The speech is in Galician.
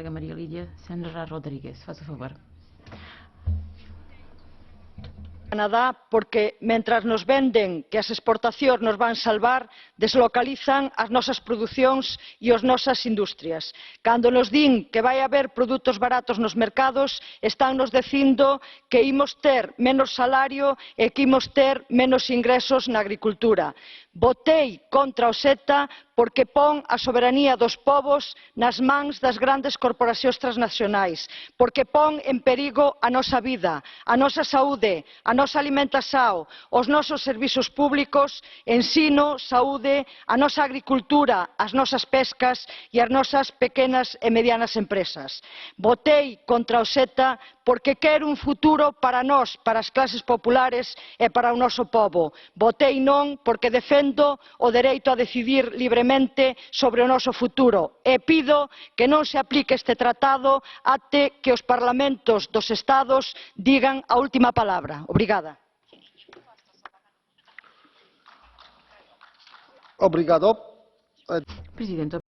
colega Maria Lídia Senra Rodríguez. Faz o favor. Canadá, porque mentras nos venden que as exportacións nos van salvar, deslocalizan as nosas producións e as nosas industrias. Cando nos din que vai haber produtos baratos nos mercados, están nos dicindo que imos ter menos salario e que imos ter menos ingresos na agricultura. Votei contra o CETA porque pon a soberanía dos povos nas mans das grandes corporacións transnacionais, porque pon en perigo a nosa vida, a nosa saúde, a nosa alimentación, os nosos servizos públicos, ensino, saúde, a nosa agricultura, as nosas pescas e as nosas pequenas e medianas empresas. Votei contra o CETA porque quero un futuro para nós, para as clases populares e para o noso pobo. Votei non porque defendo o dereito a decidir libremente sobre o noso futuro e pido que non se aplique este tratado até que os parlamentos dos Estados digan a última palabra. Obrigada. Obrigado. Presidente.